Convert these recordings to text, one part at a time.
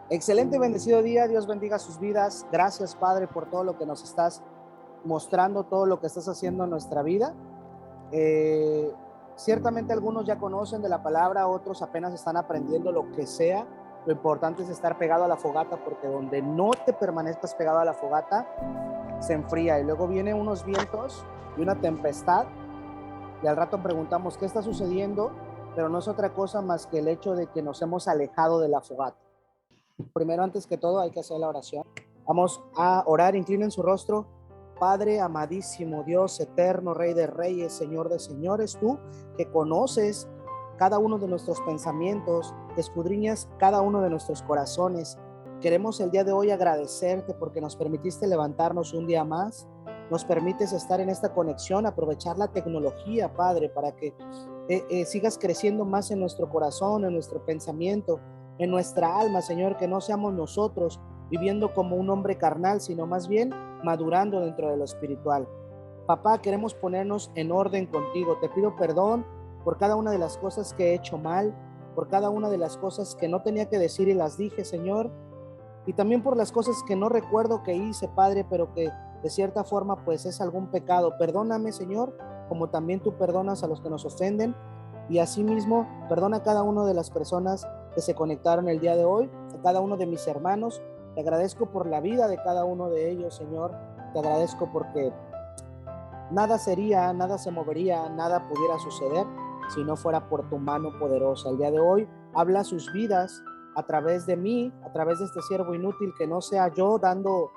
Excelente y bendecido día. Dios bendiga sus vidas. Gracias, Padre, por todo lo que nos estás mostrando, todo lo que estás haciendo en nuestra vida. Eh, Ciertamente algunos ya conocen de la palabra, otros apenas están aprendiendo lo que sea. Lo importante es estar pegado a la fogata, porque donde no te permanezcas pegado a la fogata, se enfría y luego vienen unos vientos y una tempestad. Y al rato preguntamos qué está sucediendo, pero no es otra cosa más que el hecho de que nos hemos alejado de la fogata. Primero, antes que todo, hay que hacer la oración. Vamos a orar. Inclinen su rostro. Padre amadísimo, Dios eterno, Rey de reyes, Señor de señores, tú que conoces cada uno de nuestros pensamientos, escudriñas cada uno de nuestros corazones. Queremos el día de hoy agradecerte porque nos permitiste levantarnos un día más, nos permites estar en esta conexión, aprovechar la tecnología, Padre, para que sigas creciendo más en nuestro corazón, en nuestro pensamiento, en nuestra alma, Señor, que no seamos nosotros viviendo como un hombre carnal, sino más bien madurando dentro de lo espiritual. Papá, queremos ponernos en orden contigo. Te pido perdón por cada una de las cosas que he hecho mal, por cada una de las cosas que no tenía que decir y las dije, Señor, y también por las cosas que no recuerdo que hice, Padre, pero que de cierta forma pues es algún pecado. Perdóname, Señor, como también tú perdonas a los que nos ofenden, y asimismo perdona a cada una de las personas que se conectaron el día de hoy, a cada uno de mis hermanos. Te agradezco por la vida de cada uno de ellos, Señor. Te agradezco porque nada sería, nada se movería, nada pudiera suceder si no fuera por tu mano poderosa. El día de hoy habla sus vidas a través de mí, a través de este siervo inútil, que no sea yo dando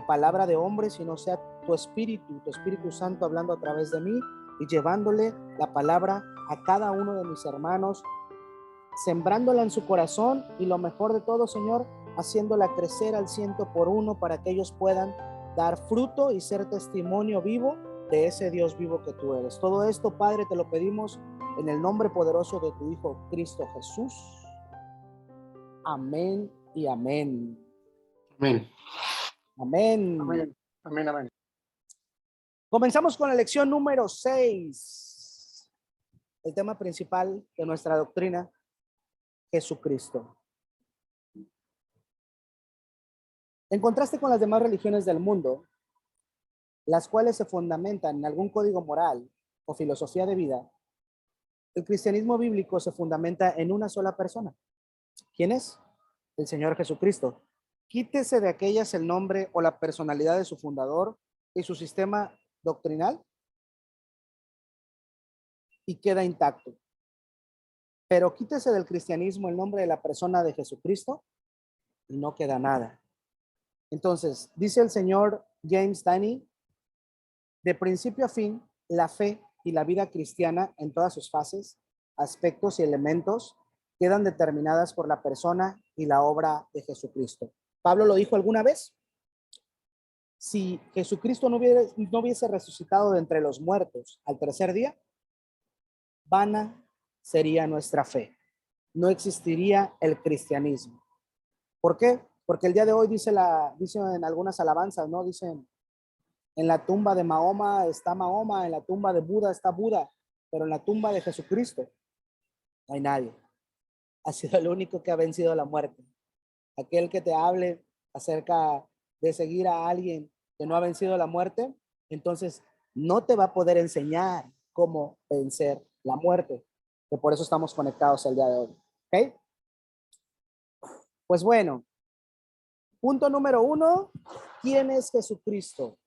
palabra de hombre, sino sea tu Espíritu Santo hablando a través de mí y llevándole la palabra a cada uno de mis hermanos, sembrándola en su corazón y lo mejor de todo, Señor, haciéndola crecer al 100 por 1 para que ellos puedan dar fruto y ser testimonio vivo de ese Dios vivo que tú eres. Todo esto, Padre, te lo pedimos en el nombre poderoso de tu Hijo Cristo Jesús. Amén y amén. Amén. Amén. Amén. Amén. Amén. Comenzamos con la lección número 6. El tema principal de nuestra doctrina, Jesucristo. En contraste con las demás religiones del mundo, las cuales se fundamentan en algún código moral o filosofía de vida, el cristianismo bíblico se fundamenta en una sola persona. ¿Quién es? El Señor Jesucristo. Quítese de aquellas el nombre o la personalidad de su fundador y su sistema doctrinal y queda intacto. Pero quítese del cristianismo el nombre de la persona de Jesucristo y no queda nada. Entonces, dice el señor James Denney, de principio a fin, la fe y la vida cristiana en todas sus fases, aspectos y elementos quedan determinadas por la persona y la obra de Jesucristo. Pablo lo dijo alguna vez: si Jesucristo no hubiese resucitado de entre los muertos al tercer día, vana sería nuestra fe. No existiría el cristianismo. ¿Por qué? Porque el día de hoy dicen en algunas alabanzas, ¿no? Dicen, en la tumba de Mahoma está Mahoma, en la tumba de Buda está Buda, pero en la tumba de Jesucristo no hay nadie. Ha sido el único que ha vencido la muerte. Aquel que te hable acerca de seguir a alguien que no ha vencido la muerte, entonces no te va a poder enseñar cómo vencer la muerte, que por eso estamos conectados el día de hoy. ¿Ok? Pues bueno, punto número 1, ¿quién es Jesucristo?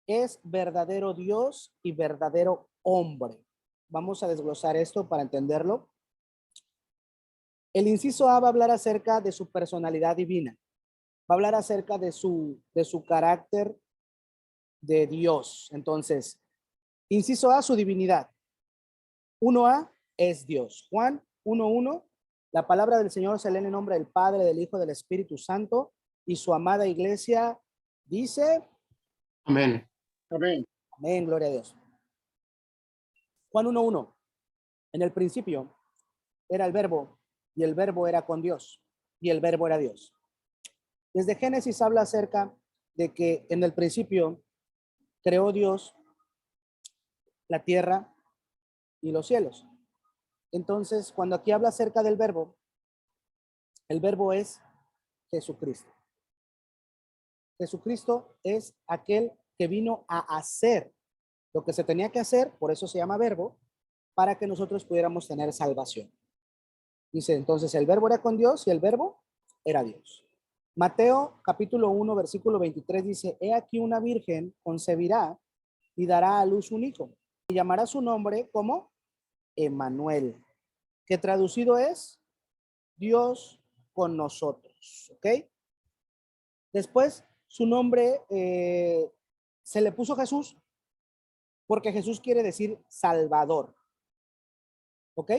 Es verdadero Dios y verdadero hombre. Vamos a desglosar esto para entenderlo. El inciso A va a hablar acerca de su personalidad divina. Va a hablar acerca de su carácter de Dios. Entonces, inciso A, su divinidad. 1A es Dios. Juan 1:1, la palabra del Señor se lee en el nombre del Padre, del Hijo, del Espíritu Santo, y su amada iglesia dice, Amén. Amén. amén, gloria a Dios. Juan 1:1, en el principio era el verbo, y el verbo era con Dios, y el verbo era Dios. Desde Génesis habla acerca de que en el principio creó Dios la tierra y los cielos. Entonces, cuando aquí habla acerca del verbo, el verbo es Jesucristo. Jesucristo es aquel que vino a hacer lo que se tenía que hacer, por eso se llama verbo, para que nosotros pudiéramos tener salvación. Dice, entonces el verbo era con Dios y el verbo era Dios. Mateo capítulo 1, versículo 23 dice, he aquí una virgen concebirá y dará a luz un hijo y llamará su nombre como Emmanuel, que traducido es Dios con nosotros, ¿ok? Después su nombre se le puso Jesús porque Jesús quiere decir Salvador, ¿ok?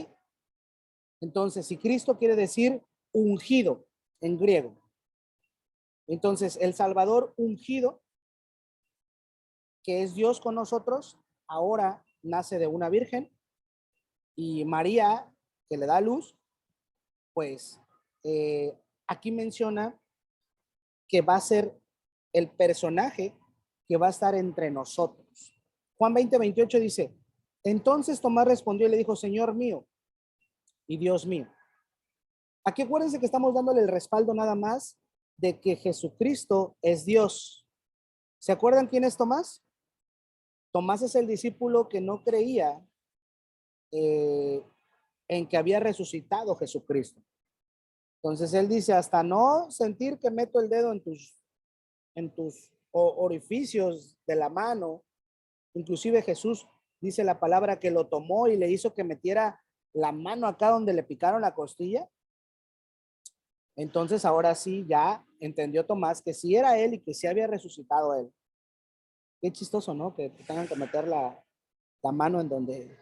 Entonces, si Cristo quiere decir ungido en griego, entonces el Salvador ungido, que es Dios con nosotros, ahora nace de una virgen y María, que le da luz, pues aquí menciona que va a ser el personaje que va a estar entre nosotros. Juan 20:28 dice, entonces Tomás respondió y le dijo, Señor mío y Dios mío. Aquí acuérdense que estamos dándole el respaldo nada más de que Jesucristo es Dios. ¿Se acuerdan quién es Tomás? Tomás es el discípulo que no creía en que había resucitado Jesucristo. Entonces él dice, hasta no sentir que meto el dedo en tus orificios de la mano, inclusive Jesús dice la palabra que lo tomó y le hizo que metiera la mano acá donde le picaron la costilla. Entonces ahora sí ya entendió Tomás que sí era él y que sí había resucitado él. Qué chistoso, ¿no? Que tengan que meter la mano en donde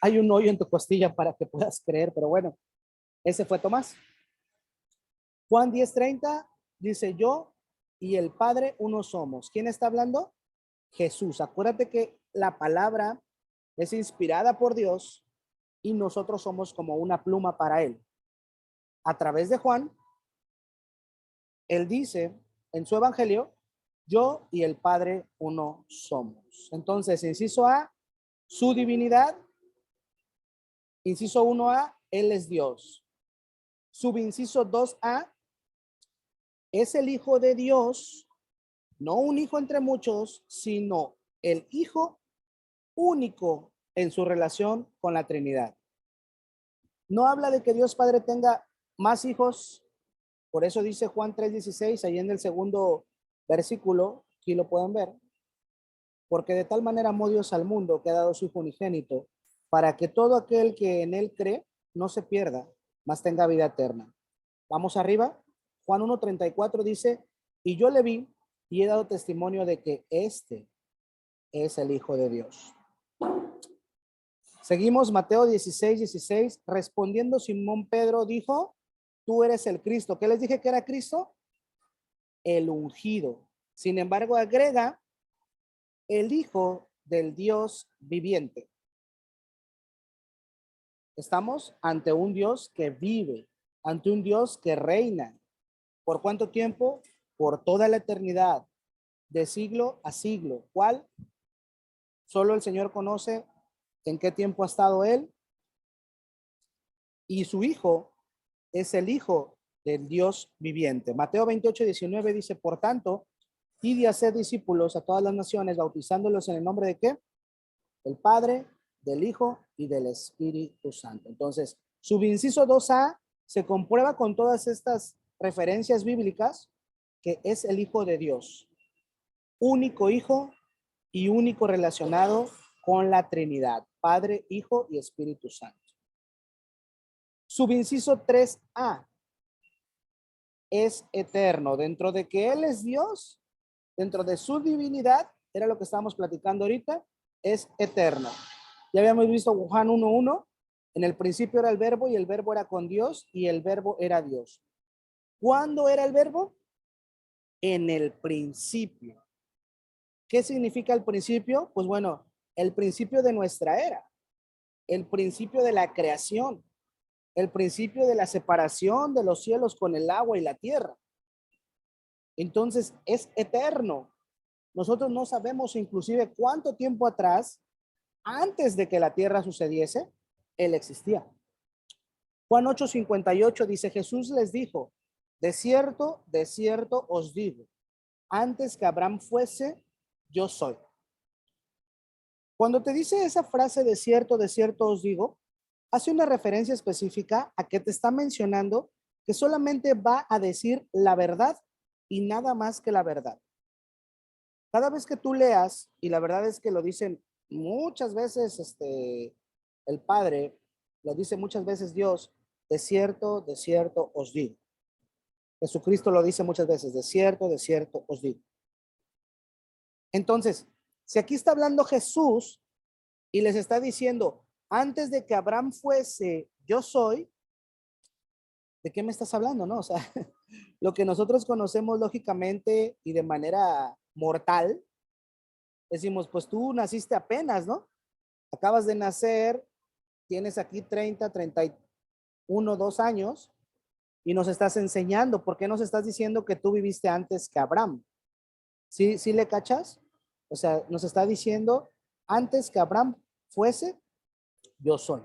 hay un hoyo en tu costilla para que puedas creer, pero bueno, ese fue Tomás. Juan 10:30 dice, yo y el Padre uno somos. ¿Quién está hablando? Jesús. Acuérdate que la palabra es inspirada por Dios y nosotros somos como una pluma para él. A través de Juan, él dice en su evangelio, yo y el Padre uno somos. Entonces, inciso A, su divinidad. Inciso 1A, él es Dios. Subinciso 2A, es el Hijo de Dios, no un hijo entre muchos, sino el Hijo único en su relación con la Trinidad. No habla de que Dios Padre tenga más hijos, por eso dice Juan 3:16, ahí en el segundo versículo, aquí lo pueden ver, porque de tal manera amó Dios al mundo que ha dado su Hijo unigénito, para que todo aquel que en él cree no se pierda, mas tenga vida eterna. Vamos arriba. Juan 1:34 dice, y yo le vi y he dado testimonio de que este es el Hijo de Dios. Seguimos Mateo 16:16, respondiendo Simón Pedro dijo, tú eres el Cristo. ¿Qué les dije que era Cristo? El ungido. Sin embargo, agrega el Hijo del Dios viviente. Estamos ante un Dios que vive, ante un Dios que reina. ¿Por cuánto tiempo? Por toda la eternidad, de siglo a siglo. ¿Cuál? Solo el Señor conoce en qué tiempo ha estado Él. Y su Hijo es el Hijo del Dios viviente. Mateo 28:19 dice, por tanto, id y haced discípulos a todas las naciones, bautizándolos en el nombre de ¿qué? Del Padre, del Hijo y del Espíritu Santo. Entonces, subinciso 2A se comprueba con todas estas referencias bíblicas que es el Hijo de Dios, único Hijo y único relacionado con la Trinidad, Padre, Hijo y Espíritu Santo. Subinciso 3A es eterno, dentro de que Él es Dios, dentro de su divinidad, era lo que estábamos platicando ahorita, es eterno. Ya habíamos visto Juan 1:1, en el principio era el verbo y el verbo era con Dios y el verbo era Dios. ¿Cuándo era el verbo? En el principio. ¿Qué significa el principio? Pues bueno, el principio de nuestra era, el principio de la creación, el principio de la separación de los cielos con el agua y la tierra. Entonces es eterno. Nosotros no sabemos inclusive cuánto tiempo atrás, antes de que la tierra sucediese, Él existía. Juan 8:58 dice, Jesús les dijo, de cierto os digo, antes que Abraham fuese, yo soy. Cuando te dice esa frase de cierto os digo, hace una referencia específica a que te está mencionando que solamente va a decir la verdad y nada más que la verdad. Cada vez que tú leas, y la verdad es que lo dicen muchas veces, el Padre, lo dice muchas veces Dios, de cierto os digo. Jesucristo lo dice muchas veces, de cierto os digo. Entonces, si aquí está hablando Jesús y les está diciendo, antes de que Abraham fuese, yo soy, ¿de qué me estás hablando? No, o sea, lo que nosotros conocemos lógicamente y de manera mortal, decimos, pues tú naciste apenas, ¿no? Acabas de nacer, tienes aquí 31, 2 años y nos estás enseñando. ¿Por qué nos estás diciendo que tú viviste antes que Abraham? ¿Sí le cachas? O sea, nos está diciendo, antes que Abraham fuese, yo soy.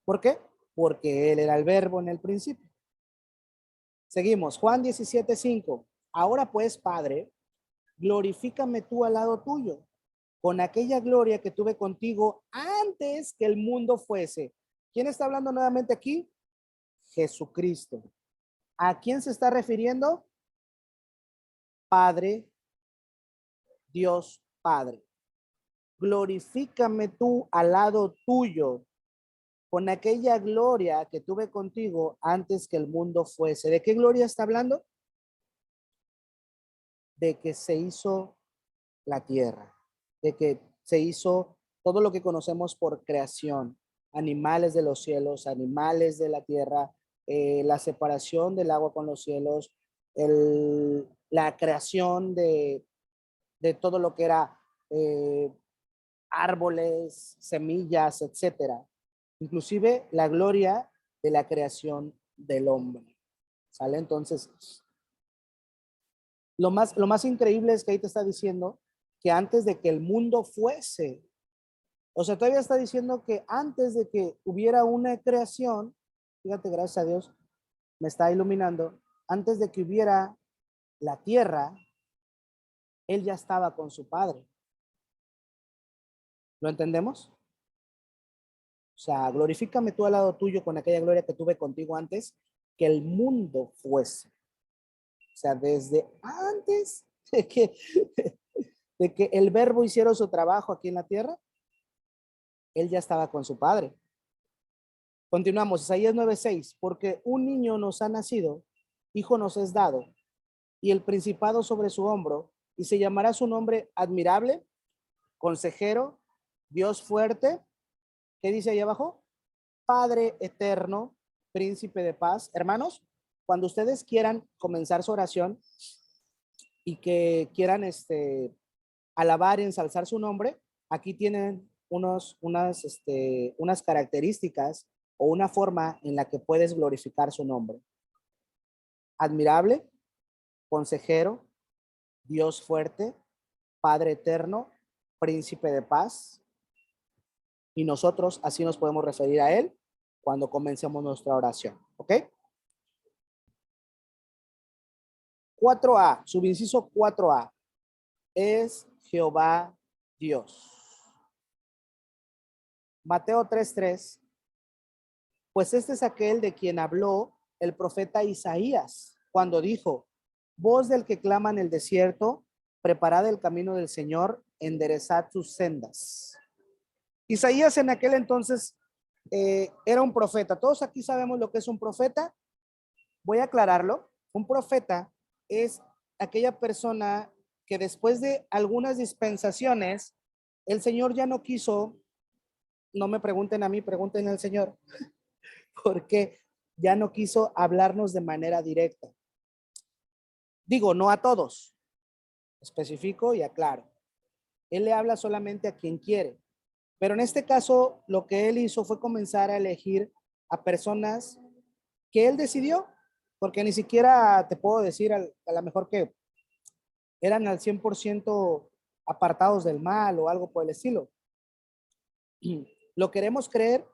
¿Por qué? Porque él era el verbo en el principio. Seguimos, Juan 17:5. Ahora pues, Padre, glorifícame tú al lado tuyo, con aquella gloria que tuve contigo antes que el mundo fuese. ¿Quién está hablando nuevamente aquí? Jesucristo. ¿A quién se está refiriendo? Padre, Dios Padre. Glorifícame tú al lado tuyo, con aquella gloria que tuve contigo antes que el mundo fuese. ¿De qué gloria está hablando? De que se hizo la tierra, de que se hizo todo lo que conocemos por creación, animales de los cielos, animales de la tierra, la separación del agua con los cielos, la creación de todo lo que era árboles, semillas, etcétera. Inclusive la gloria de la creación del hombre. ¿Sale? Entonces, lo más increíble es que ahí te está diciendo que antes de que el mundo fuese, o sea, todavía está diciendo que antes de que hubiera una creación, fíjate, gracias a Dios, me está iluminando, antes de que hubiera la tierra, él ya estaba con su padre. ¿Lo entendemos? O sea, glorifícame tú al lado tuyo con aquella gloria que tuve contigo antes que el mundo fuese. O sea, desde antes de que el verbo hiciera su trabajo aquí en la tierra, él ya estaba con su padre. Continuamos, Isaías 9:6, porque un niño nos ha nacido, hijo nos es dado, y el principado sobre su hombro, y se llamará su nombre admirable, consejero, Dios fuerte. ¿Qué dice ahí abajo? Padre eterno, príncipe de paz. Hermanos, cuando ustedes quieran comenzar su oración y que quieran alabar y ensalzar su nombre, aquí tienen unas características o una forma en la que puedes glorificar su nombre. Admirable, consejero, Dios fuerte, Padre eterno, príncipe de paz. Y nosotros así nos podemos referir a él cuando comencemos nuestra oración. ¿Ok? 4a, subinciso 4a, es Jehová Dios. Mateo 3:3, pues este es aquel de quien habló el profeta Isaías cuando dijo, voz del que clama en el desierto, preparad el camino del Señor, enderezad sus sendas. Isaías en aquel entonces era un profeta. Todos aquí sabemos lo que es un profeta. Voy a aclararlo. Un profeta es aquella persona que después de algunas dispensaciones, el Señor ya no quiso, no me pregunten a mí, pregunten al Señor, porque ya no quiso hablarnos de manera directa. Digo, no a todos, especifico y aclaro. Él le habla solamente a quien quiere. Pero en este caso, lo que él hizo fue comenzar a elegir a personas que él decidió, porque ni siquiera te puedo decir a lo mejor que eran al 100% apartados del mal o algo por el estilo. Lo queremos creer,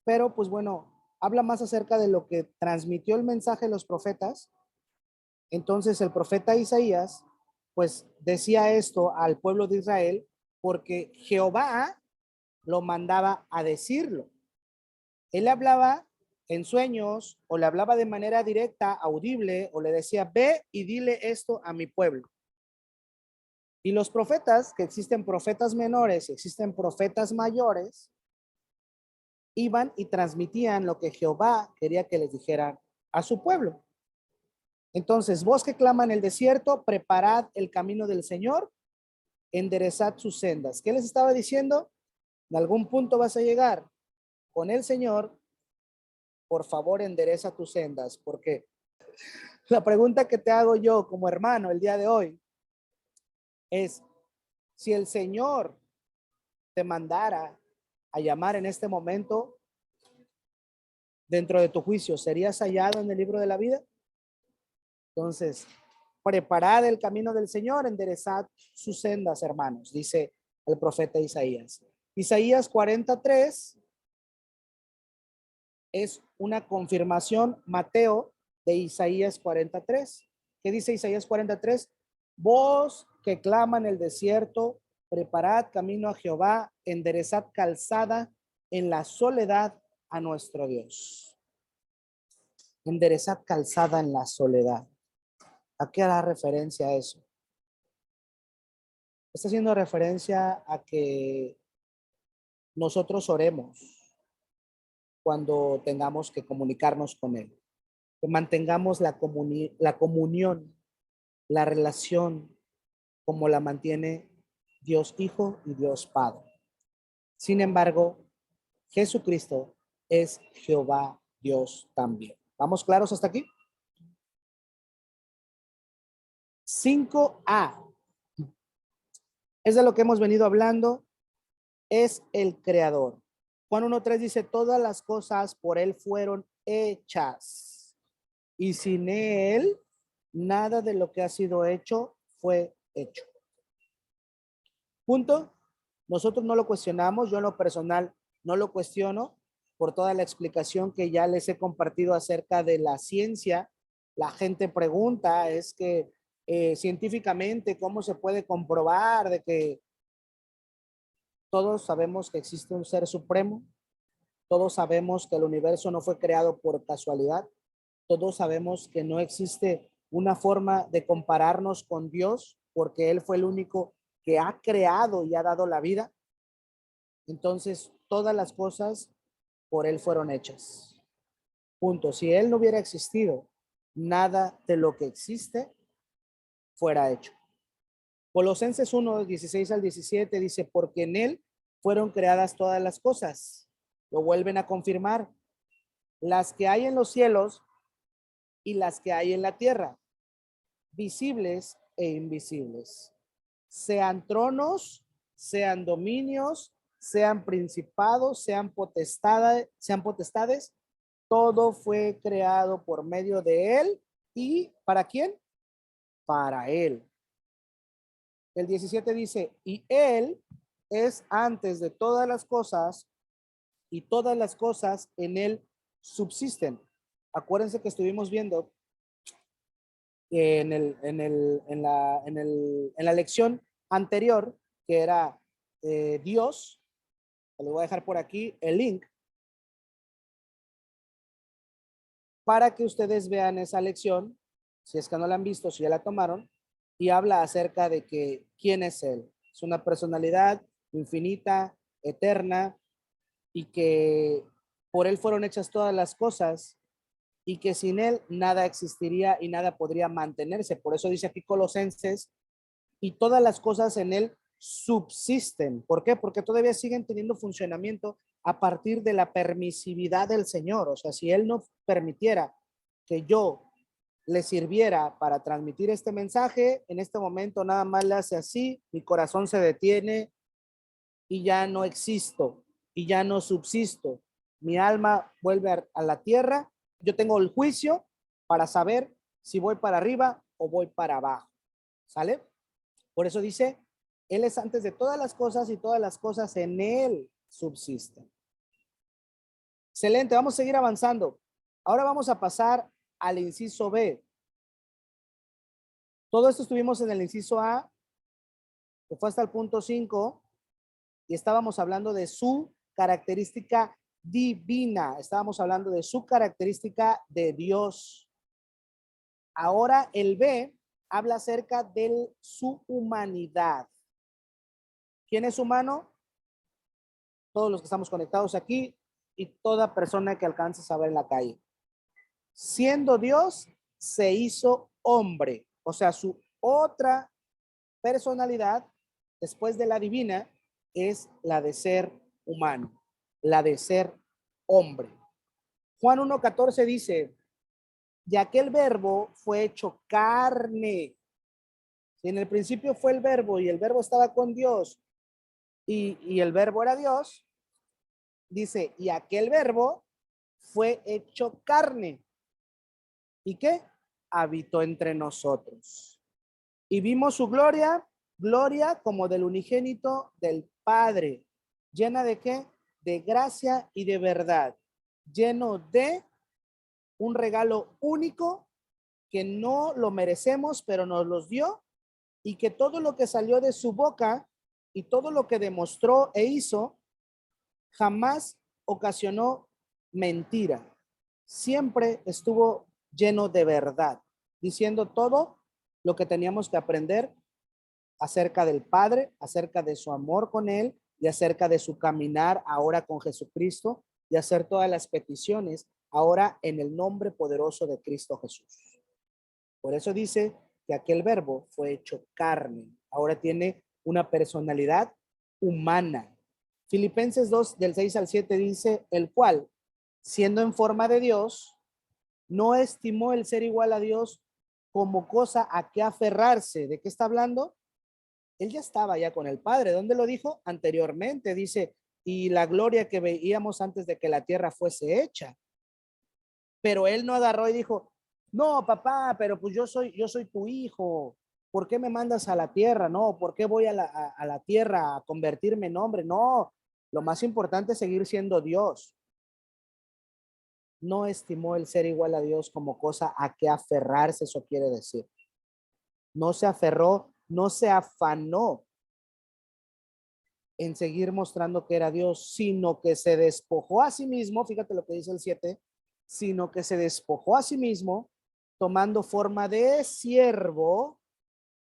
pero pues bueno, habla más acerca de lo que transmitió el mensaje de los profetas Entonces el profeta Isaías, pues decía esto al pueblo de Israel porque Jehová lo mandaba a decirlo. Él hablaba en sueños o le hablaba de manera directa, audible, o le decía, ve y dile esto a mi pueblo. Y los profetas, que existen profetas menores y existen profetas mayores, iban y transmitían lo que Jehová quería que les dijeran a su pueblo. Entonces, vos que claman en el desierto, preparad el camino del Señor, enderezad sus sendas. ¿Qué les estaba diciendo? En algún punto vas a llegar con el Señor, por favor endereza tus sendas, porque la pregunta que te hago yo como hermano el día de hoy es, si el Señor te mandara a llamar en este momento, dentro de tu juicio, ¿serías hallado en el libro de la vida? Entonces, preparad el camino del Señor, enderezad sus sendas, hermanos, dice el profeta Isaías. Isaías 43 es una confirmación, Mateo, de Isaías 43. ¿Qué dice Isaías 43? Vos que claman el desierto, preparad camino a Jehová, enderezad calzada en la soledad a nuestro Dios. Enderezad calzada en la soledad. ¿A qué hará referencia a eso? Está haciendo referencia a que nosotros oremos cuando tengamos que comunicarnos con Él. Que mantengamos la comunión, la relación como la mantiene Dios Hijo y Dios Padre. Sin embargo, Jesucristo es Jehová Dios también. ¿Vamos claros hasta aquí? 5A. Es de lo que hemos venido hablando. Es el creador. Juan 1:3 dice, todas las cosas por él fueron hechas. Y sin él, nada de lo que ha sido hecho fue hecho. Punto. Nosotros no lo cuestionamos. Yo en lo personal no lo cuestiono por toda la explicación que ya les he compartido acerca de la ciencia. La gente pregunta, es que científicamente, ¿cómo se puede comprobar de que todos sabemos que existe un ser supremo? Todos sabemos que el universo no fue creado por casualidad. Todos sabemos que no existe una forma de compararnos con Dios porque Él fue el único que ha creado y ha dado la vida. Entonces, todas las cosas por Él fueron hechas. Punto. Si Él no hubiera existido, nada de lo que existe fuera hecho. Colosenses 1:16-17 dice, porque en Él fueron creadas todas las cosas. Lo vuelven a confirmar. Las que hay en los cielos y las que hay en la tierra, visibles e invisibles. Sean tronos, sean dominios, sean principados, sean potestades, todo fue creado por medio de Él. ¿Y para quién? Para Él. El 17 dice, y Él es antes de todas las cosas, y todas las cosas en Él subsisten. Acuérdense que estuvimos viendo en la lección anterior, que era Dios. Le voy a dejar por aquí el link para que ustedes vean esa lección, si es que no la han visto, si ya la tomaron, y habla acerca de que quién es Él. Es una personalidad infinita, eterna, y que por Él fueron hechas todas las cosas, y que sin Él nada existiría y nada podría mantenerse. Por eso dice aquí Colosenses, y todas las cosas en Él subsisten. ¿Por qué? Porque todavía siguen teniendo funcionamiento a partir de la permisividad del Señor. O sea, si Él no permitiera que yo le sirviera para transmitir este mensaje, en este momento nada más le hace así, mi corazón se detiene y ya no existo y ya no subsisto. Mi alma vuelve a la tierra. Yo tengo el juicio para saber si voy para arriba o voy para abajo. ¿Sale? Por eso dice, Él es antes de todas las cosas y todas las cosas en Él subsisten. Excelente, vamos a seguir avanzando. Ahora vamos a pasar al inciso B. Todo esto estuvimos en el inciso A, que fue hasta el punto 5, y estábamos hablando de su característica divina. Estábamos hablando de su característica de Dios. Ahora el B habla acerca de su humanidad. ¿Quién es humano? Todos los que estamos conectados aquí y toda persona que alcance a ver en la calle. Siendo Dios, se hizo hombre. O sea, su otra personalidad, después de la divina, es la de ser humano, la de ser hombre. Juan 1:14 dice, y aquel verbo fue hecho carne. Si en el principio fue el verbo y el verbo estaba con Dios y el verbo era Dios, dice, y aquel verbo fue hecho carne. ¿Y qué? Habitó entre nosotros. Y vimos su gloria, gloria como del unigénito del Padre. ¿Llena de qué? De gracia y de verdad. Lleno de un regalo único que no lo merecemos, pero nos los dio, y que todo lo que salió de su boca y todo lo que demostró e hizo jamás ocasionó mentira. Siempre estuvo lleno de verdad, diciendo todo lo que teníamos que aprender acerca del Padre, acerca de su amor con Él y acerca de su caminar ahora con Jesucristo y hacer todas las peticiones ahora en el nombre poderoso de Cristo Jesús. Por eso dice que aquel verbo fue hecho carne. Ahora tiene una personalidad humana. Filipenses 2, del 6 al 7 dice, el cual, siendo en forma de Dios, no estimó el ser igual a Dios como cosa a que aferrarse. ¿De qué está hablando? Él ya estaba ya con el Padre. ¿Dónde lo dijo? Anteriormente, dice, y la gloria que veíamos antes de que la tierra fuese hecha. Pero él no agarró y dijo, no, papá, pero pues yo soy tu hijo. ¿Por qué me mandas a la tierra? No, ¿por qué voy a la tierra a convertirme en hombre? No, lo más importante es seguir siendo Dios. No estimó el ser igual a Dios como cosa a que aferrarse, eso quiere decir. No se aferró, no se afanó en seguir mostrando que era Dios, sino que se despojó a sí mismo, fíjate lo que dice el 7, sino que se despojó a sí mismo, tomando forma de siervo,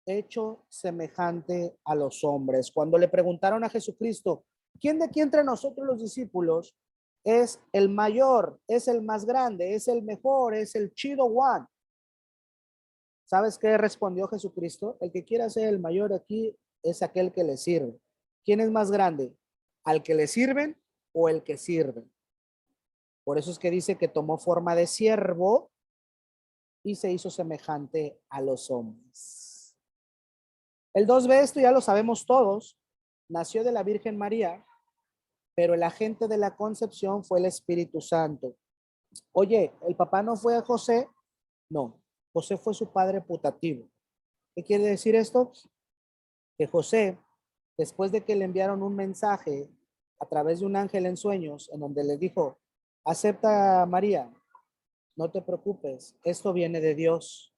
hecho semejante a los hombres. Cuando le preguntaron a Jesucristo, ¿quién de aquí entre nosotros los discípulos es el mayor, es el más grande, es el mejor, es el chido one? ¿Sabes qué respondió Jesucristo? El que quiera ser el mayor aquí es aquel que le sirve. ¿Quién es más grande? ¿Al que le sirven o el que sirve? Por eso es que dice que tomó forma de siervo y se hizo semejante a los hombres. El 2b, esto ya lo sabemos todos, nació de la Virgen María, pero el agente de la concepción fue el Espíritu Santo. Oye, ¿el papá no fue José? No, José fue su padre putativo. ¿Qué quiere decir esto? Que José, después de que le enviaron un mensaje a través de un ángel en sueños, en donde le dijo, acepta a María, no te preocupes, esto viene de Dios.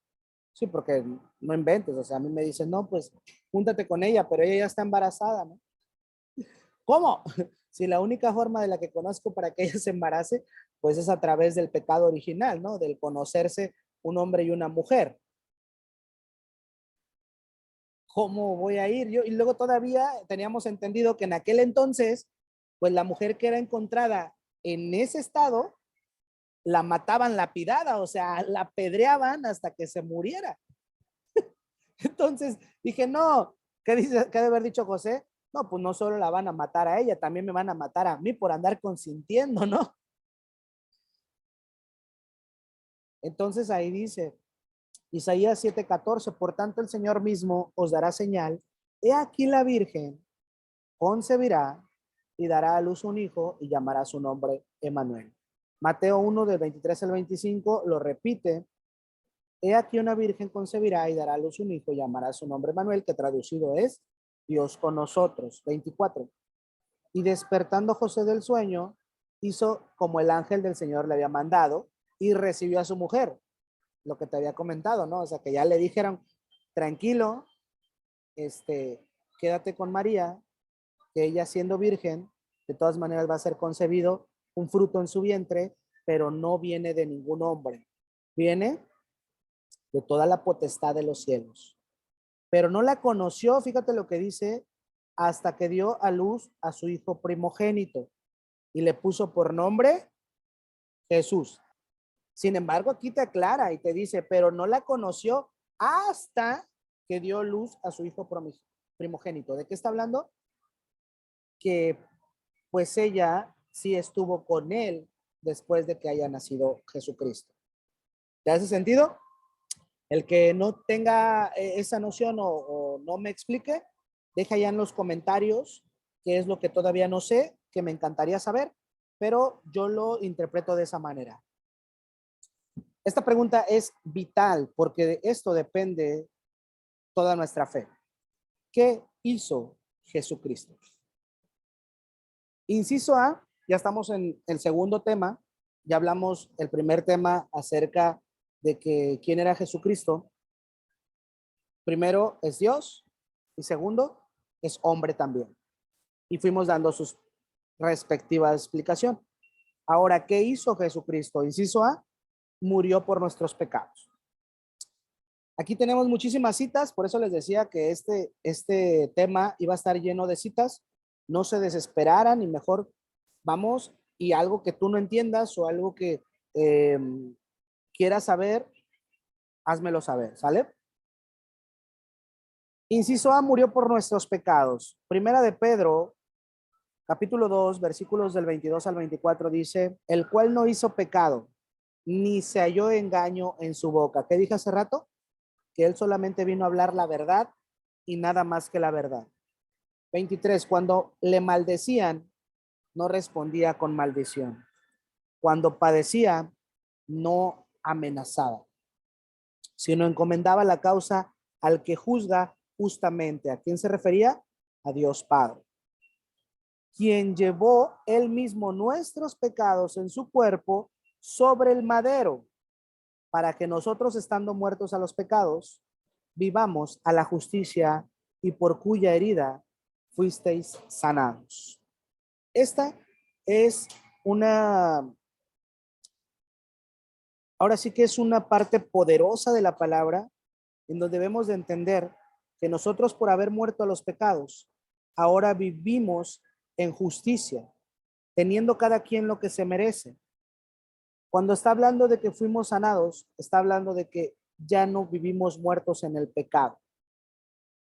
Sí, porque no inventes, o sea, a mí me dicen, no, pues júntate con ella, pero ella ya está embarazada, ¿no? ¿Cómo? Si la única forma de la que conozco para que ella se embarace, pues es a través del pecado original, ¿no? Del conocerse un hombre y una mujer. ¿Cómo voy a ir yo? Y luego todavía teníamos entendido que en aquel entonces, pues la mujer que era encontrada en ese estado, la mataban lapidada, o sea, la apedreaban hasta que se muriera. Entonces dije, no, ¿qué dice, qué debe haber dicho José? No, pues no solo la van a matar a ella, también me van a matar a mí por andar consintiendo, ¿no? Entonces ahí dice, Isaías 7:14, por tanto el Señor mismo os dará señal, he aquí la Virgen concebirá y dará a luz un hijo y llamará su nombre Emmanuel. Mateo 1 del 23 al 25 lo repite, he aquí una virgen concebirá y dará a luz un hijo y llamará su nombre Emmanuel, que traducido es Dios con nosotros. 24. Y despertando José del sueño, hizo como el ángel del Señor le había mandado y recibió a su mujer, lo que te había comentado, ¿no? O sea, que ya le dijeron, tranquilo, quédate con María, que ella siendo virgen, de todas maneras va a ser concebido un fruto en su vientre, pero no viene de ningún hombre, viene de toda la potestad de los cielos. Pero no la conoció, fíjate lo que dice, hasta que dio a luz a su hijo primogénito y le puso por nombre Jesús. Sin embargo, aquí te aclara y te dice, pero no la conoció hasta que dio luz a su hijo primogénito. ¿De qué está hablando? Que pues ella sí estuvo con él después de que haya nacido Jesucristo. ¿Te hace sentido? El que no tenga esa noción o no me explique, deja ya en los comentarios qué es lo que todavía no sé, que me encantaría saber, pero yo lo interpreto de esa manera. Esta pregunta es vital porque de esto depende toda nuestra fe. ¿Qué hizo Jesucristo? Inciso A, ya estamos en el segundo tema, ya hablamos el primer tema acerca de que quién era Jesucristo. Primero es Dios y segundo es hombre también. Y fuimos dando sus respectivas explicaciones. Ahora, ¿qué hizo Jesucristo? Inciso A, murió por nuestros pecados. Aquí tenemos muchísimas citas, por eso les decía que este tema iba a estar lleno de citas. No se desesperaran y mejor vamos y algo que tú no entiendas o algo que quieras saber, házmelo saber, ¿sale? Inciso A, murió por nuestros pecados. Primera de Pedro, capítulo 2, versículos del 22 al 24 dice, el cual no hizo pecado, ni se halló engaño en su boca. ¿Qué dije hace rato? Que él solamente vino a hablar la verdad y nada más que la verdad. 23, cuando le maldecían, no respondía con maldición. Cuando padecía, no amenazaba, sino encomendaba la causa al que juzga justamente. ¿A quién se refería? A Dios Padre, quien llevó él mismo nuestros pecados en su cuerpo sobre el madero, para que nosotros, estando muertos a los pecados, vivamos a la justicia, y por cuya herida fuisteis sanados. Esta es ahora sí que es una parte poderosa de la palabra, en donde debemos de entender que nosotros, por haber muerto a los pecados, ahora vivimos en justicia, teniendo cada quien lo que se merece. Cuando está hablando de que fuimos sanados, está hablando de que ya no vivimos muertos en el pecado,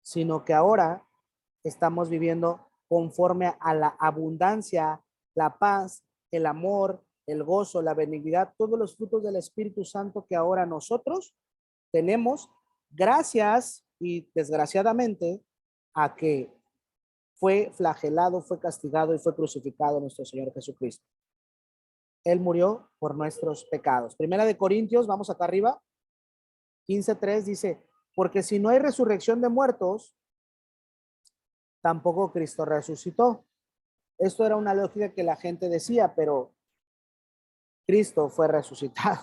sino que ahora estamos viviendo conforme a la abundancia, la paz, el amor, el gozo, la benignidad, todos los frutos del Espíritu Santo que ahora nosotros tenemos, gracias y desgraciadamente a que fue flagelado, fue castigado y fue crucificado nuestro Señor Jesucristo. Él murió por nuestros pecados. Primera de Corintios, vamos acá arriba, 15:3 dice, porque si no hay resurrección de muertos, tampoco Cristo resucitó. Esto era una lógica que la gente decía, pero Cristo fue resucitado.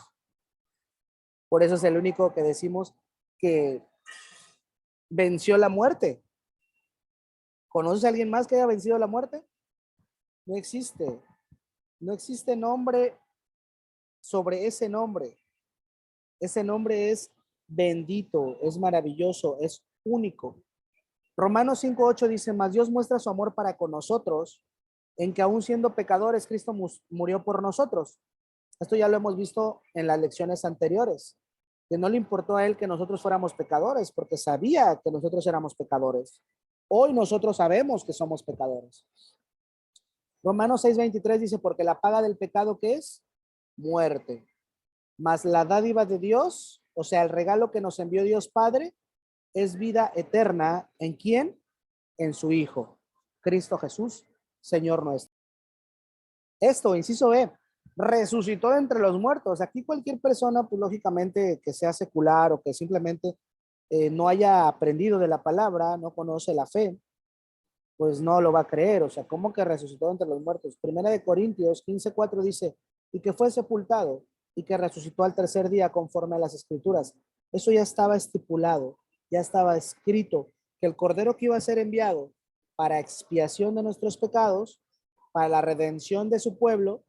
Por eso es el único que decimos que venció la muerte. ¿Conoces a alguien más que haya vencido la muerte? No existe. No existe nombre sobre ese nombre. Ese nombre es bendito, es maravilloso, es único. Romanos 5:8 dice, mas Dios muestra su amor para con nosotros, en que aún siendo pecadores, Cristo murió por nosotros. Esto ya lo hemos visto en las lecciones anteriores, que no le importó a él que nosotros fuéramos pecadores, porque sabía que nosotros éramos pecadores. Hoy nosotros sabemos que somos pecadores. Romanos 6:23 dice, porque la paga del pecado, ¿qué es? Muerte. Mas la dádiva de Dios, o sea, el regalo que nos envió Dios Padre, es vida eterna. ¿En quién? En su Hijo, Cristo Jesús, Señor nuestro. Esto, inciso B, resucitó entre los muertos. Aquí cualquier persona, pues lógicamente que sea secular o que simplemente no haya aprendido de la palabra, no conoce la fe, pues no lo va a creer. O sea, ¿cómo que resucitó entre los muertos? Primera de Corintios 15:4 dice, y que fue sepultado y que resucitó al tercer día conforme a las escrituras. Eso ya estaba estipulado. ya estaba escrito que el cordero que iba a ser enviado para expiación de nuestros pecados, para la redención de su pueblo,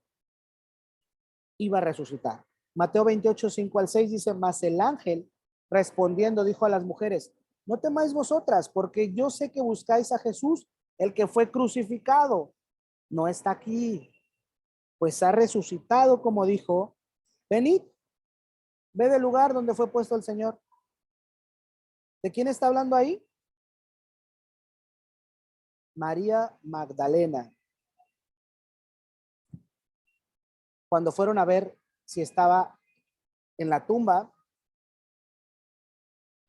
iba a resucitar. Mateo 28, 5 al 6 dice, mas el ángel respondiendo dijo a las mujeres, no temáis vosotras, porque yo sé que buscáis a Jesús, el que fue crucificado. No está aquí, pues ha resucitado, como dijo. Venid, ve del lugar donde fue puesto el Señor. ¿De quién está hablando ahí? María Magdalena. Cuando fueron a ver si estaba en la tumba,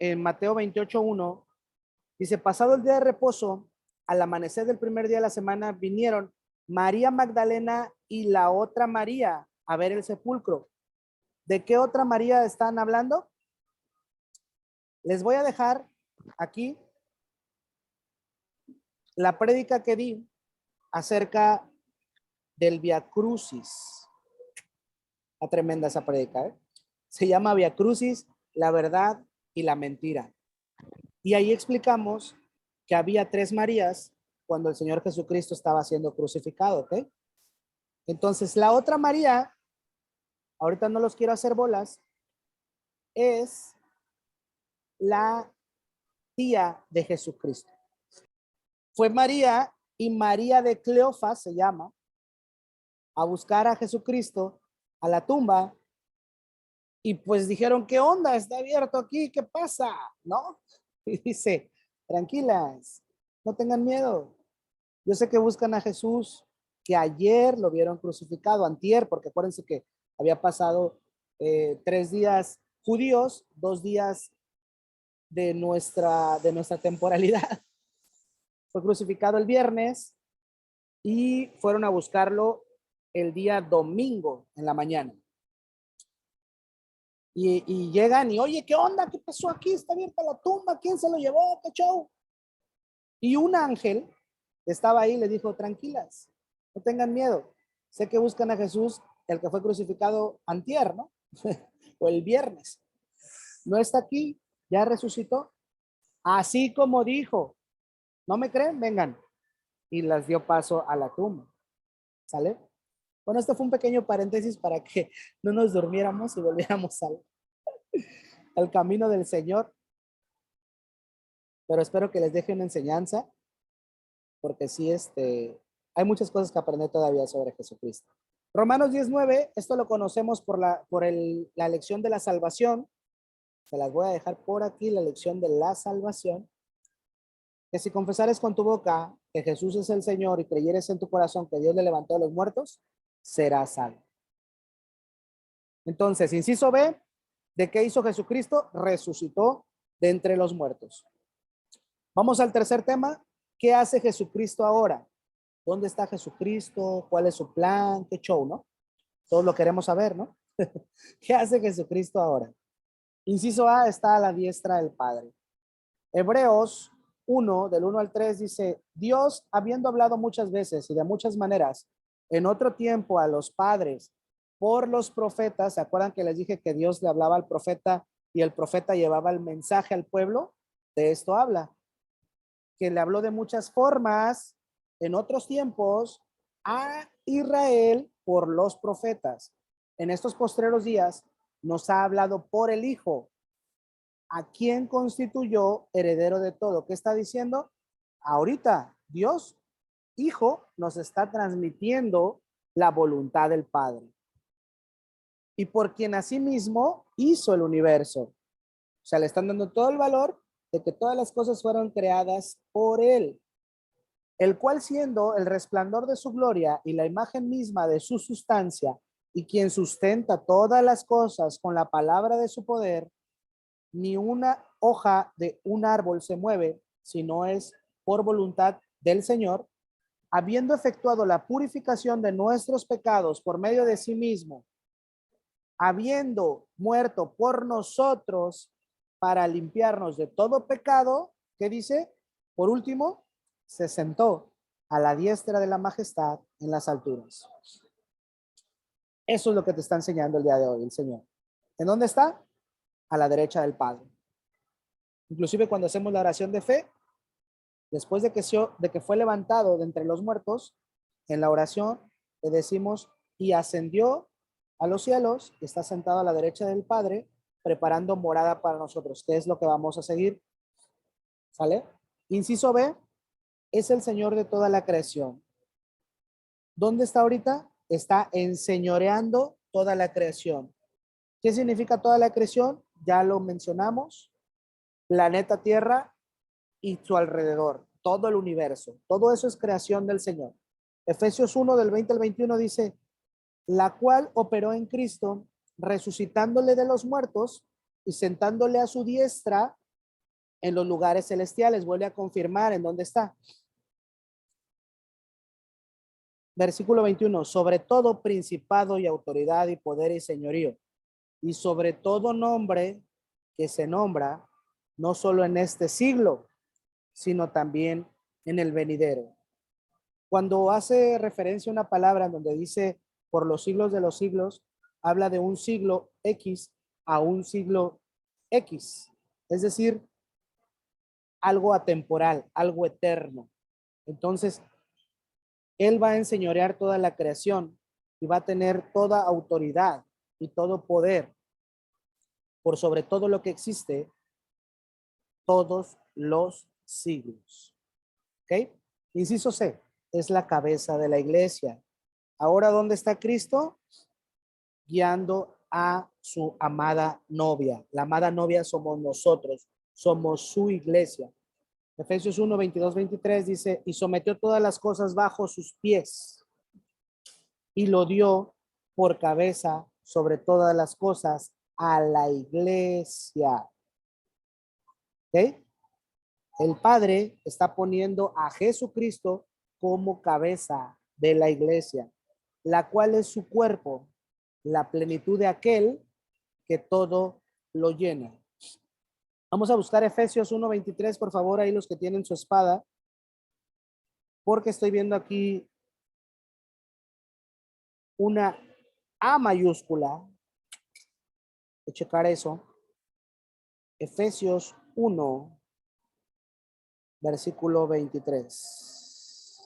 en Mateo 28:1, dice, pasado el día de reposo, al amanecer del primer día de la semana, vinieron María Magdalena y la otra María a ver el sepulcro. ¿De qué otra María están hablando? Les voy a dejar aquí la prédica que di acerca del Via Crucis. Está tremenda esa prédica, ¿eh? Se llama Via Crucis, la verdad y la mentira. Y ahí explicamos que había 3 Marías cuando el Señor Jesucristo estaba siendo crucificado, ¿ok? Entonces, la otra María, ahorita no los quiero hacer bolas, es la tía de Jesucristo. Fue María y María de Cleofas se llama, a buscar a Jesucristo a la tumba y pues dijeron, ¿qué onda? Está abierto aquí, ¿qué pasa? ¿No? Y dice, tranquilas, no tengan miedo. Yo sé que buscan a Jesús, que ayer lo vieron crucificado, antier, porque acuérdense que había pasado 3 días judíos, 2 días de nuestra temporalidad. Fue crucificado el viernes y fueron a buscarlo el día domingo en la mañana. Y llegan y, oye, ¿qué onda? ¿Qué pasó aquí? Está abierta la tumba, ¿quién se lo llevó? ¿Qué show? Y un ángel estaba ahí y le dijo, tranquilas, no tengan miedo. Sé que buscan a Jesús, el que fue crucificado antier, ¿no? O el viernes. No está aquí, ya resucitó. Así como dijo. ¿No me creen? Vengan. Y las dio paso a la tumba. ¿Sale? Bueno, esto fue un pequeño paréntesis para que no nos durmiéramos y volviéramos al camino del Señor. Pero espero que les deje una enseñanza, porque sí, hay muchas cosas que aprender todavía sobre Jesucristo. Romanos 19, esto lo conocemos por la lección de la salvación. Se las voy a dejar por aquí, la lección de la salvación. Que si confesares con tu boca que Jesús es el Señor y creyeres en tu corazón que Dios le levantó a los muertos, serás salvo. Entonces, inciso B, ¿de qué hizo Jesucristo? Resucitó de entre los muertos. Vamos al tercer tema. ¿Qué hace Jesucristo ahora? ¿Dónde está Jesucristo? ¿Cuál es su plan? ¿Qué show, no? Todos lo queremos saber, ¿no? ¿Qué hace Jesucristo ahora? Inciso A, está a la diestra del Padre. Hebreos 1, del 1 al 3 dice, Dios, habiendo hablado muchas veces y de muchas maneras, en otro tiempo a los padres por los profetas, ¿se acuerdan que les dije que Dios le hablaba al profeta y el profeta llevaba el mensaje al pueblo? De esto habla, que le habló de muchas formas en otros tiempos a Israel por los profetas. En estos postreros días nos ha hablado por el Hijo, a quien constituyó heredero de todo. ¿Qué está diciendo? Ahorita Dios, Hijo, nos está transmitiendo la voluntad del Padre. Y por quien asimismo hizo el universo. O sea, le están dando todo el valor de que todas las cosas fueron creadas por Él, el cual siendo el resplandor de su gloria y la imagen misma de su sustancia, y quien sustenta todas las cosas con la palabra de su poder, ni una hoja de un árbol se mueve, sino es por voluntad del Señor, habiendo efectuado la purificación de nuestros pecados por medio de sí mismo, habiendo muerto por nosotros para limpiarnos de todo pecado, ¿qué dice? Por último, se sentó a la diestra de la majestad en las alturas. Eso es lo que te está enseñando el día de hoy el Señor. ¿En dónde está? A la derecha del Padre. Inclusive cuando hacemos la oración de fe, después de que fue levantado de entre los muertos, en la oración le decimos, y ascendió a los cielos, y está sentado a la derecha del Padre, preparando morada para nosotros, que es lo que vamos a seguir. ¿Sale? Inciso B, es el Señor de toda la creación. ¿Dónde está ahorita? Está enseñoreando toda la creación. ¿Qué significa toda la creación? Ya lo mencionamos. Planeta Tierra y su alrededor, todo el universo. Todo eso es creación del Señor. Efesios 1 del 20 al 21 dice, la cual operó en Cristo, resucitándole de los muertos y sentándole a su diestra en los lugares celestiales. Vuelve a confirmar en dónde está. Versículo 21, sobre todo principado y autoridad y poder y señorío, y sobre todo nombre que se nombra, no solo en este siglo, sino también en el venidero. Cuando hace referencia a una palabra en donde dice por los siglos de los siglos, habla de un siglo X a un siglo X, es decir, algo atemporal, algo eterno. Entonces, Él va a enseñorear toda la creación y va a tener toda autoridad y todo poder por sobre todo lo que existe todos los siglos. ¿Ok? Inciso C, es la cabeza de la iglesia. Ahora, ¿dónde está Cristo? Guiando a su amada novia. La amada novia somos nosotros, somos su iglesia. Efesios 1, 22, 23 dice, y sometió todas las cosas bajo sus pies y lo dio por cabeza sobre todas las cosas a la iglesia. ¿Ok? El Padre está poniendo a Jesucristo como cabeza de la iglesia, la cual es su cuerpo, la plenitud de aquel que todo lo llena. Vamos a buscar Efesios 1:23, por favor, ahí los que tienen su espada, porque estoy viendo aquí una A mayúscula. Voy a checar eso. Efesios 1, versículo 23.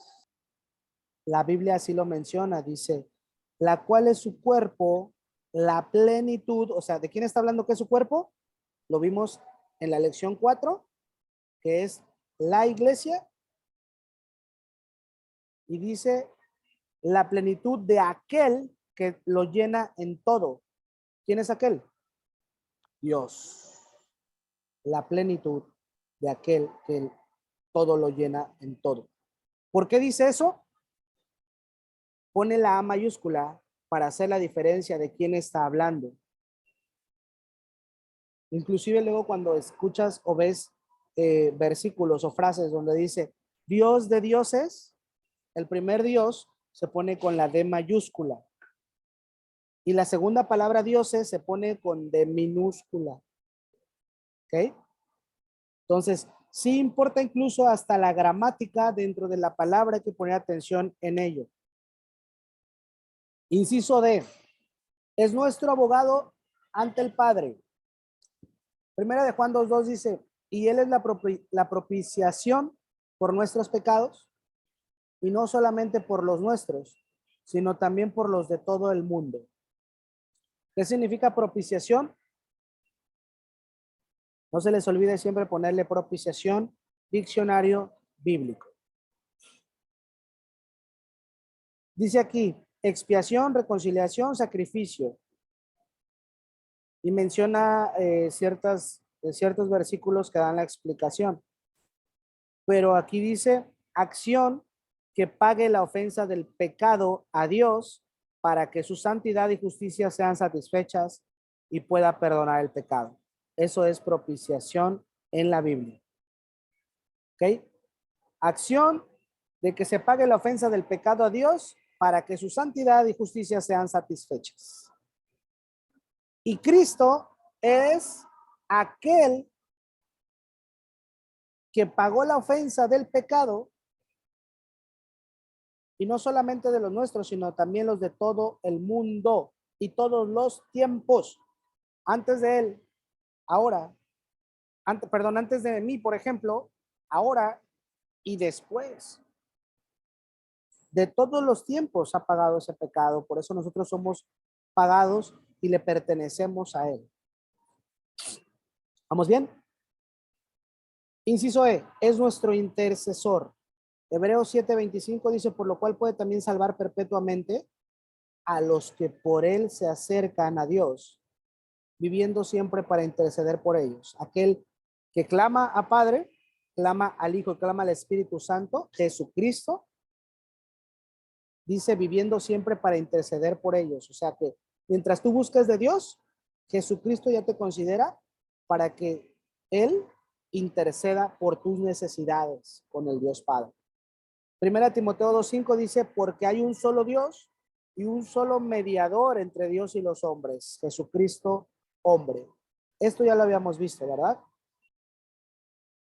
La Biblia así lo menciona, dice, la cual es su cuerpo, la plenitud, o sea, ¿de quién está hablando que es su cuerpo? Lo vimos en la lección 4, que es la iglesia, y dice la plenitud de aquel que lo llena en todo. ¿Quién es aquel? Dios. La plenitud de aquel que todo lo llena en todo. ¿Por qué dice eso? Pone la A mayúscula para hacer la diferencia de quién está hablando. Inclusive luego cuando escuchas o ves versículos o frases donde dice Dios de dioses, el primer Dios se pone con la D mayúscula y la segunda palabra dioses se pone con D minúscula. ¿Ok? Entonces, sí importa incluso hasta la gramática dentro de la palabra, hay que poner atención en ello. Inciso D, es nuestro abogado ante el Padre. Primera de Juan 2:2 dice, y él es la propiciación por nuestros pecados, y no solamente por los nuestros, sino también por los de todo el mundo. ¿Qué significa propiciación? No se les olvide siempre ponerle propiciación, diccionario bíblico. Dice aquí, expiación, reconciliación, sacrificio. Y menciona ciertos versículos que dan la explicación. Pero aquí dice, acción que pague la ofensa del pecado a Dios para que su santidad y justicia sean satisfechas y pueda perdonar el pecado. Eso es propiciación en la Biblia. ¿Ok? Acción de que se pague la ofensa del pecado a Dios para que su santidad y justicia sean satisfechas. Y Cristo es aquel que pagó la ofensa del pecado, y no solamente de los nuestros, sino también los de todo el mundo y todos los tiempos antes de él, ahora antes de mí, por ejemplo, ahora y después. De todos los tiempos ha pagado ese pecado, por eso nosotros somos pagados y le pertenecemos a Él. ¿Vamos bien? Inciso E, es nuestro intercesor. Hebreos 7:25 dice, por lo cual puede también salvar perpetuamente a los que por Él se acercan a Dios, viviendo siempre para interceder por ellos. Aquel que clama a Padre, clama al Hijo, clama al Espíritu Santo, Jesucristo, dice viviendo siempre para interceder por ellos. O sea que mientras tú busques de Dios, Jesucristo ya te considera para que Él interceda por tus necesidades con el Dios Padre. Primera Timoteo 2:5 dice, porque hay un solo Dios y un solo mediador entre Dios y los hombres, Jesucristo hombre. Esto ya lo habíamos visto, ¿verdad?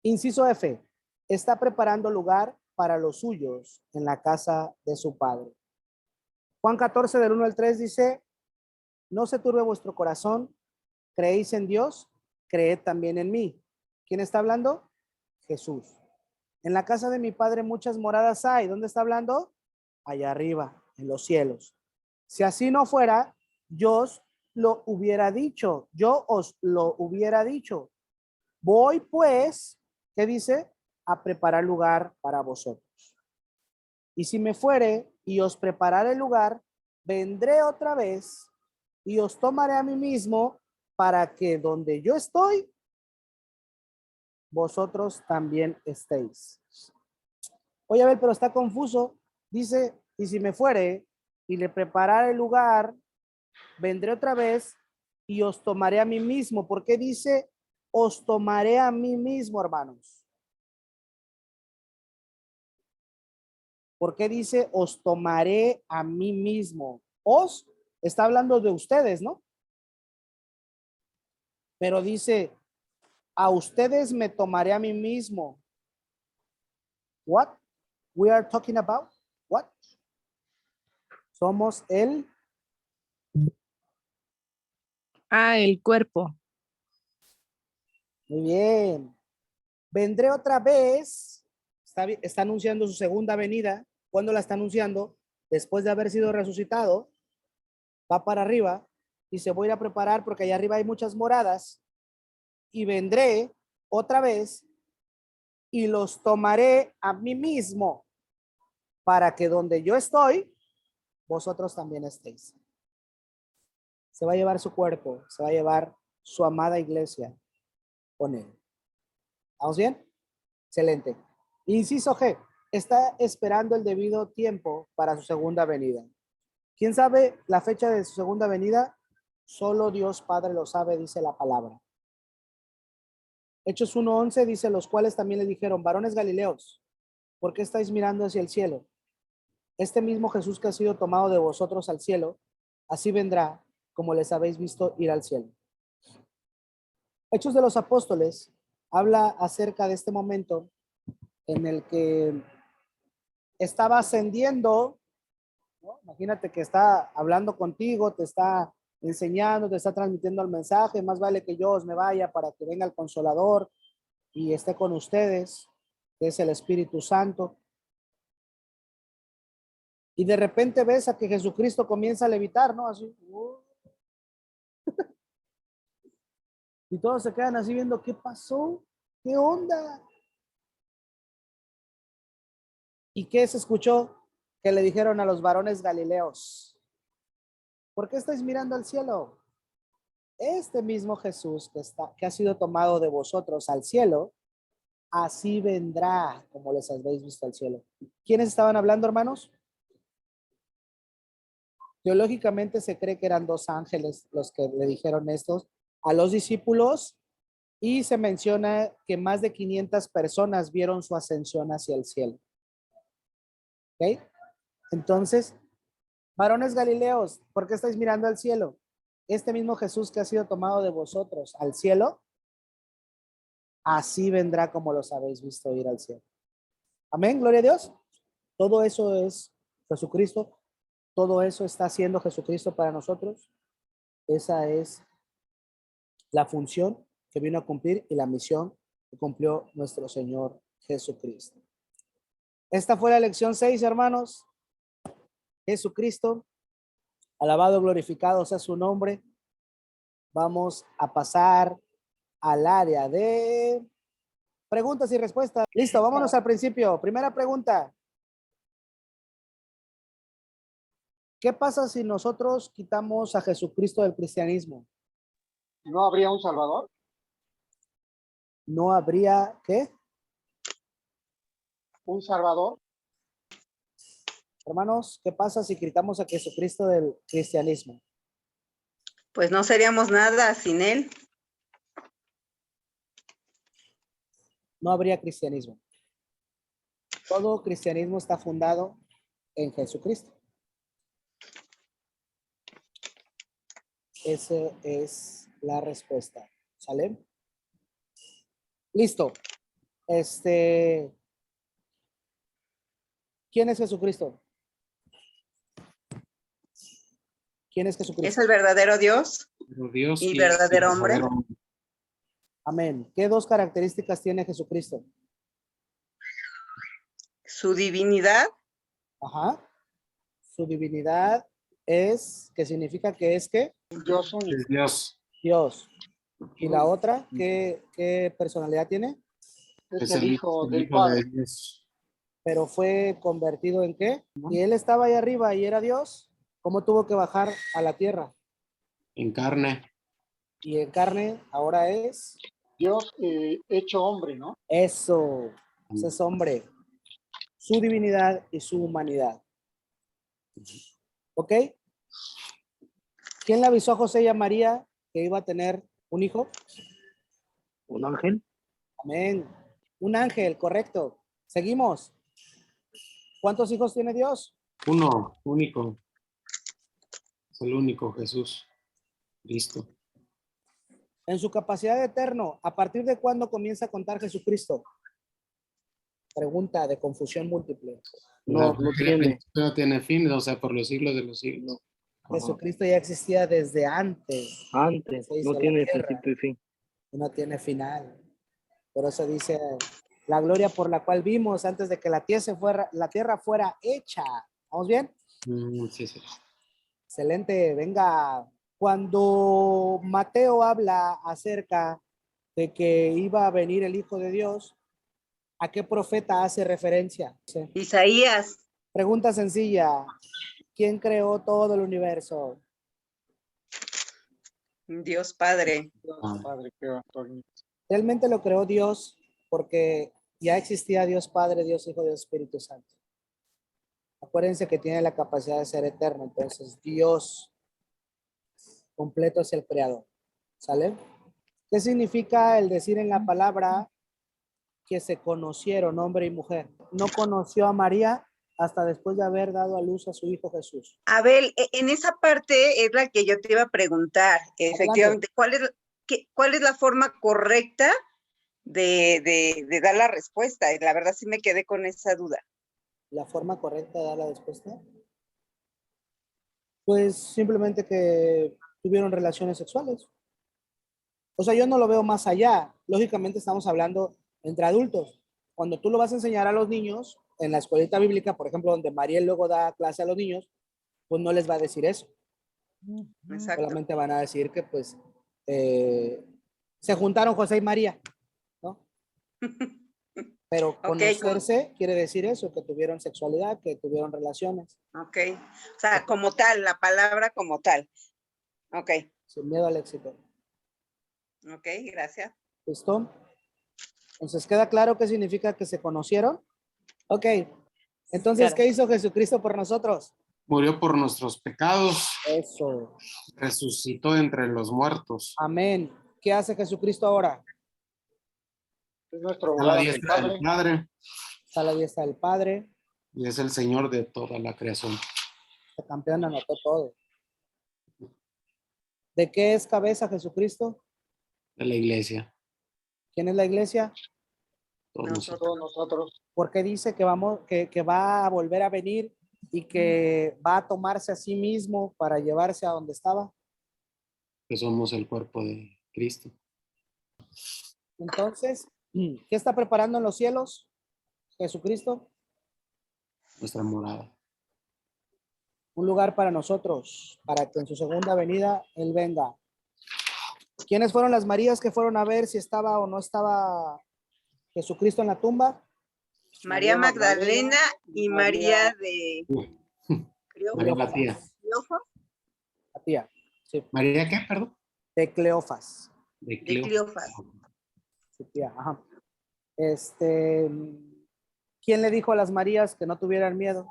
Inciso F, está preparando lugar para los suyos en la casa de su Padre. Juan 14 del 1 al 3 dice, no se turbe vuestro corazón, creéis en Dios, creed también en mí. ¿Quién está hablando? Jesús. En la casa de mi Padre muchas moradas hay. ¿Dónde está hablando? Allá arriba, en los cielos. Si así no fuera, yo os lo hubiera dicho. Yo os lo hubiera dicho. Voy pues, ¿qué dice? A preparar lugar para vosotros. Y si me fuere y os prepararé el lugar, vendré otra vez y os tomaré a mí mismo para que donde yo estoy, vosotros también estéis. Oye, a ver, pero está confuso. Dice, y si me fuere y le prepararé el lugar, vendré otra vez y os tomaré a mí mismo. ¿Por qué dice, os tomaré a mí mismo, hermanos? ¿Por qué dice, os tomaré a mí mismo? Os está hablando de ustedes, ¿no? Pero dice, a ustedes me tomaré a mí mismo. What we are talking about? What? Somos el el cuerpo. Muy bien. Vendré otra vez. Está anunciando su segunda venida. ¿Cuándo la está anunciando? Después de haber sido resucitado. Va para arriba y se voy a ir a preparar porque allá arriba hay muchas moradas. Y vendré otra vez y los tomaré a mí mismo para que donde yo estoy, vosotros también estéis. Se va a llevar su cuerpo, se va a llevar su amada iglesia con él. ¿Vamos bien? Excelente. Inciso G, está esperando el debido tiempo para su segunda venida. ¿Quién sabe la fecha de su segunda venida? Solo Dios Padre lo sabe, dice la palabra. Hechos 1:11 dice, los cuales también le dijeron, varones galileos, ¿por qué estáis mirando hacia el cielo? Este mismo Jesús que ha sido tomado de vosotros al cielo, así vendrá como les habéis visto ir al cielo. Hechos de los Apóstoles habla acerca de este momento en el que estaba ascendiendo, ¿no? Imagínate que está hablando contigo, te está enseñando, te está transmitiendo el mensaje, más vale que yo os me vaya para que venga el Consolador y esté con ustedes, que es el Espíritu Santo. Y de repente ves a que Jesucristo comienza a levitar, ¿no? Así. Y todos se quedan así viendo, ¿qué pasó? ¿Qué onda? ¿Y qué se escuchó? Que le dijeron a los varones galileos, ¿por qué estáis mirando al cielo? Este mismo Jesús que ha sido tomado de vosotros al cielo, así vendrá como les habéis visto al cielo. ¿Quiénes estaban hablando, hermanos? Teológicamente se cree que eran dos ángeles los que le dijeron estos a los discípulos y se menciona que más de 500 personas vieron su ascensión hacia el cielo. ¿Ok? Entonces, varones galileos, ¿por qué estáis mirando al cielo? Este mismo Jesús que ha sido tomado de vosotros al cielo, así vendrá como los habéis visto ir al cielo. Amén, gloria a Dios. Todo eso es Jesucristo. Todo eso está haciendo Jesucristo para nosotros. Esa es la función que vino a cumplir y la misión que cumplió nuestro Señor Jesucristo. Esta fue la lección 6, hermanos. Jesucristo, alabado, glorificado sea su nombre. Vamos a pasar al área de preguntas y respuestas. Listo, vámonos al principio. Primera pregunta. ¿Qué pasa si nosotros quitamos a Jesucristo del cristianismo? ¿No habría un Salvador? ¿No habría qué? ¿Un Salvador? Hermanos, ¿qué pasa si quitamos a Jesucristo del cristianismo? Pues no seríamos nada sin él. No habría cristianismo. Todo cristianismo está fundado en Jesucristo. Esa es la respuesta. ¿Sale? Listo. ¿Quién es Jesucristo? ¿Quién es Es Jesucristo? el verdadero Dios Dios y verdadero hombre. Amén. ¿Qué dos características tiene Jesucristo? Su divinidad Ajá. Su divinidad es, ¿qué significa que es qué? Dios único. Dios. Dios. ¿Y la otra? ¿Qué personalidad tiene? Es el Hijo del de Padre. Dios. Pero fue convertido en qué? Y él estaba ahí arriba y era Dios. ¿Cómo tuvo que bajar a la tierra? En carne. Y en carne ahora es Dios hecho hombre, ¿no? eso. Ese es hombre. Su divinidad y su humanidad. ¿Ok? ¿Quién le avisó a José y a María que iba a tener un hijo? ¿Un ángel? Amén. Un ángel, correcto. Seguimos. ¿Cuántos hijos tiene Dios? Uno, único. Es el único Jesús. Cristo. En su capacidad de eterno, ¿a partir de cuándo comienza a contar Jesucristo? Pregunta de confusión múltiple. No, no tiene. No tiene fin, o sea, por los siglos de los siglos. Jesucristo ya existía desde antes. Antes, Se hizo no la tiene tierra. principio y fin. Y no tiene final. Por eso dice la gloria por la cual vimos antes de que la tierra fuera hecha. ¿Vamos bien? Sí, sí. Excelente. Venga. Cuando Mateo habla acerca de que iba a venir el Hijo de Dios, ¿a qué profeta hace referencia? Sí. Isaías, Pregunta sencilla. ¿Quién creó todo el universo? Dios Padre. Dios Ah. Padre que va por mí. Realmente lo creó Dios porque ya existía Dios Padre, Dios Hijo, Dios Espíritu Santo. Acuérdense que tiene la capacidad de ser eterno. Entonces, Dios completo es el creador. ¿Sale? ¿Qué significa el decir en la palabra que se conocieron hombre y mujer? No conoció a María hasta después de haber dado a luz a su hijo Jesús. Abel, en esa parte es la que yo te iba a preguntar, efectivamente, ¿cuál es la forma correcta de dar la respuesta? La verdad sí me quedé con esa duda. ¿La forma correcta de dar la respuesta? Pues simplemente que tuvieron relaciones sexuales. O sea, yo no lo veo más allá. Lógicamente estamos hablando entre adultos. Cuando tú lo vas a enseñar a los niños, en la escuelita bíblica, por ejemplo, donde Mariel luego da clase a los niños, pues no les va a decir eso. Exacto. Solamente van a decir que pues se juntaron José y María, ¿no? Pero Ok, conocerse quiere decir eso, que tuvieron sexualidad, que tuvieron relaciones. Ok, o sea, como tal, la palabra como tal. Ok, Sin miedo al éxito. ok, gracias. ¿Listo? Entonces, ¿queda claro qué significa que se conocieron? Ok. Entonces, Claro. ¿qué hizo Jesucristo por nosotros? Murió por nuestros pecados. Eso. Resucitó entre los muertos. Amén. ¿Qué hace Jesucristo ahora? Es nuestro A la abogado del diestra del Padre. Padre. Está a la diestra del Padre. Y es el Señor de toda la creación. El campeón anotó todo. ¿De qué es cabeza Jesucristo? De la iglesia. ¿Quién es la iglesia? Todos nosotros. Todos nosotros. Porque dice que va a volver a venir y que va a tomarse a sí mismo para llevarse a donde estaba. Que somos el cuerpo de Cristo. Entonces, ¿qué está preparando en los cielos Jesucristo? Nuestra morada. Un lugar para nosotros, para que en su segunda venida Él venga. ¿Quiénes fueron las Marías que fueron a ver si estaba o no estaba Jesucristo en la tumba? María Magdalena y María de María la tía. Cleofas. La tía, sí, ¿María qué, perdón? de Cleofas. De De Cleo. Cleofas. Su tía, ajá. ¿Quién le dijo a las Marías que no tuvieran miedo?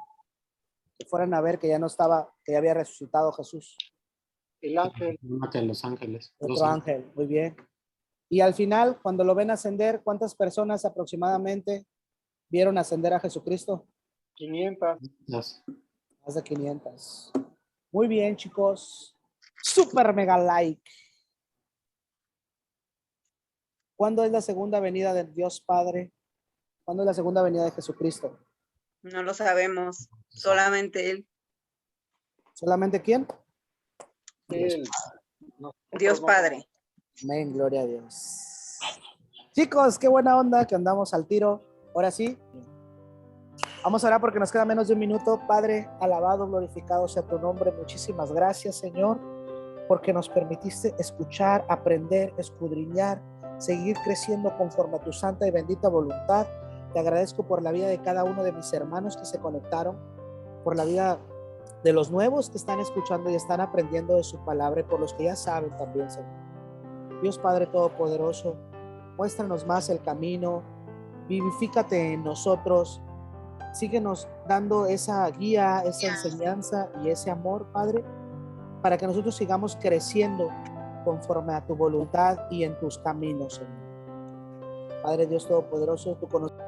Que fueran a ver que ya no estaba, que ya había resucitado Jesús. El ángel, Una de Los Ángeles. Otro Los Ángeles. ángel, muy bien. Y al final, cuando lo ven ascender, ¿cuántas personas aproximadamente vieron ascender a Jesucristo? 500. Las- Más de 500. Muy bien, chicos. Super mega like. ¿Cuándo es la segunda venida de Dios Padre? ¿Cuándo es la segunda venida de Jesucristo? No lo sabemos, solamente Él, ¿Solamente quién? Él. Nosotros Dios no Padre. Amén, gloria a Dios. Chicos, qué buena onda que andamos al tiro. Ahora sí, vamos a orar porque nos queda menos de un minuto. Padre, alabado, glorificado sea tu nombre. Muchísimas gracias, Señor, porque nos permitiste escuchar, aprender, escudriñar, seguir creciendo conforme a tu santa y bendita voluntad. Te agradezco por la vida de cada uno de mis hermanos que se conectaron, por la vida de los nuevos que están escuchando y están aprendiendo de su palabra y por los que ya saben también, Señor. Dios Padre Todopoderoso, muéstranos más el camino, vivifícate en nosotros, síguenos dando esa guía, esa enseñanza y ese amor, Padre, para que nosotros sigamos creciendo conforme a tu voluntad y en tus caminos, Señor. Padre Dios Todopoderoso, tú conoces